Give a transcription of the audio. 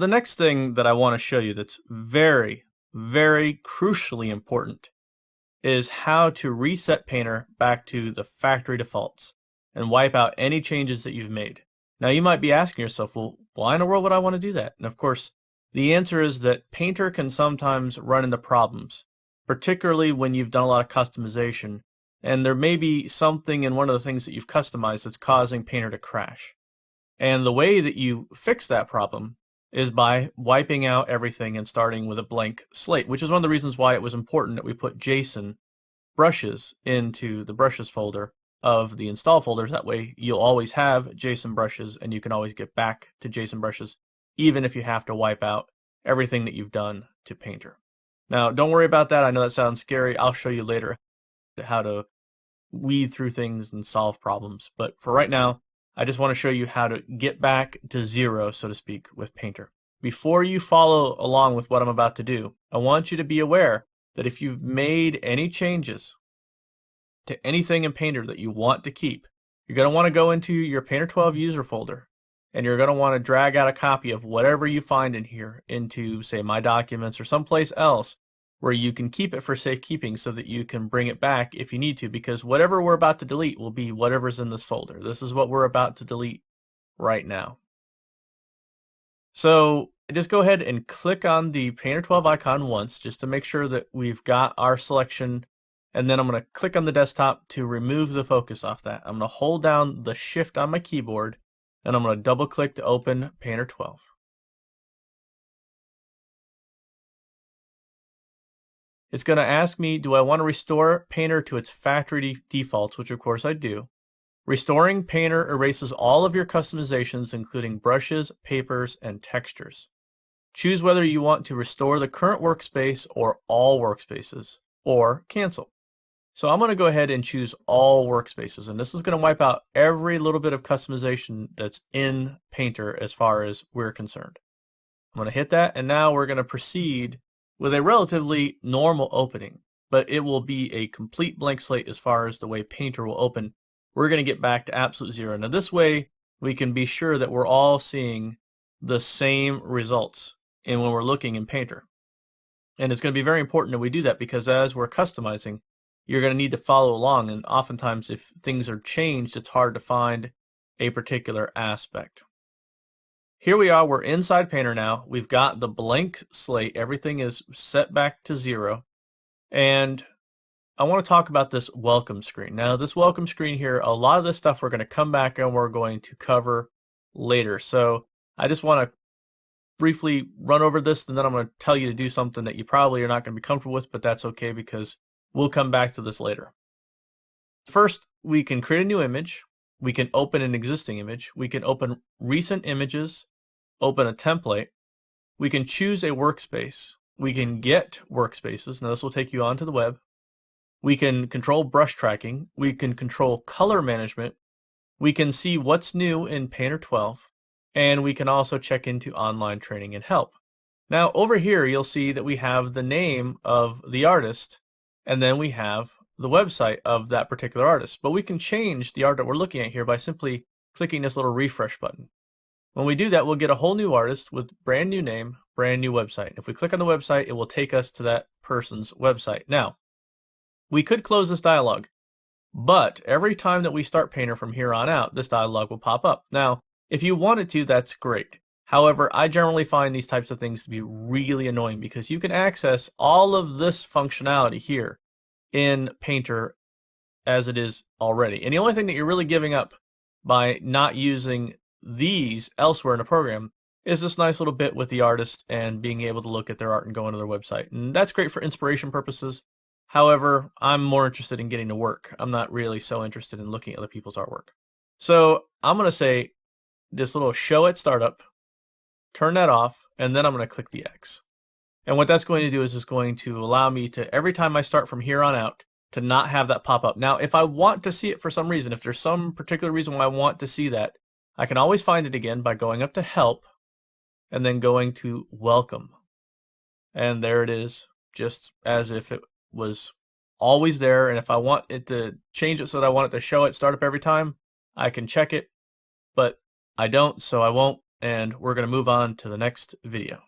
The next thing that I want to show you that's very, very crucially important is how to reset Painter back to the factory defaults and wipe out any changes that you've made. Now you might be asking yourself, well, why in the world would I want to do that? And of course, the answer is that Painter can sometimes run into problems, particularly when you've done a lot of customization, and there may be something in one of the things that you've customized that's causing Painter to crash. And the way that you fix that problem is by wiping out everything and starting with a blank slate, which is one of the reasons why it was important that we put JSON brushes into the brushes folder of the install folders. That way you'll always have JSON brushes and you can always get back to JSON brushes, even if you have to wipe out everything that you've done to Painter. Now, don't worry about that. I know that sounds scary. I'll show you later how to weed through things and solve problems. But for right now, I just want to show you how to get back to zero, so to speak, with Painter. Before you follow along with what I'm about to do, I want you to be aware that if you've made any changes to anything in Painter that you want to keep, you're going to want to go into your Painter 12 user folder, and you're going to want to drag out a copy of whatever you find in here into, say, My Documents or someplace else where you can keep it for safekeeping so that you can bring it back if you need to, because whatever we're about to delete will be whatever's in this folder. This is what we're about to delete right now. So just go ahead and click on the Painter 12 icon once just to make sure that we've got our selection, and then I'm going to click on the desktop to remove the focus off that. I'm going to hold down the Shift on my keyboard, and I'm going to double click to open Painter 12. It's going to ask me, do I want to restore Painter to its factory defaults, which of course I do. Restoring Painter erases all of your customizations, including brushes, papers, and textures. Choose whether you want to restore the current workspace or all workspaces, or cancel. So I'm going to go ahead and choose all workspaces, and this is going to wipe out every little bit of customization that's in Painter as far as we're concerned. I'm going to hit that, and now we're going to proceed with a relatively normal opening, but it will be a complete blank slate as far as the way Painter will open. We're going to get back to absolute zero. Now this way we can be sure that we're all seeing the same results when we're looking in Painter. And it's going to be very important that we do that, because as we're customizing, you're going to need to follow along, and oftentimes if things are changed, it's hard to find a particular aspect. Here we are, we're inside Painter now. We've got the blank slate. Everything is set back to zero. And I want to talk about this welcome screen. Now, this welcome screen here, a lot of this stuff we're going to come back and we're going to cover later. So I just want to briefly run over this, and then I'm going to tell you to do something that you probably are not going to be comfortable with, but that's okay because we'll come back to this later. First, we can create a new image. We can open an existing image. We can open recent images, open a template. We can choose a workspace. We can get workspaces. Now this will take you onto the web. We can control brush tracking. We can control color management. We can see what's new in Painter 12. And we can also check into online training and help. Now over here you'll see that we have the name of the artist, and then we have the website of that particular artist. But we can change the art that we're looking at here by simply clicking this little refresh button. When we do that, we'll get a whole new artist with brand new name, brand new website. If we click on the website, it will take us to that person's website. Now, we could close this dialog, but every time that we start Painter from here on out, this dialog will pop up. Now, if you wanted to, that's great. However, I generally find these types of things to be really annoying because you can access all of this functionality here in Painter as it is already. And the only thing that you're really giving up by not using these elsewhere in the program is this nice little bit with the artist and being able to look at their art and go into their website. And that's great for inspiration purposes. However, I'm more interested in getting to work. I'm not really so interested in looking at other people's artwork. So I'm going to say this little show at startup, turn that off, and then I'm going to click the X. And what that's going to do is it's going to allow me to, every time I start from here on out, to not have that pop up. Now, if I want to see it for some reason, if there's some particular reason why I want to see that, I can always find it again by going up to Help and then going to Welcome. And there it is, just as if it was always there. And if I want it to change it so that I want it to show at startup every time, I can check it, but I don't, so I won't. and we're going to move on to the next video.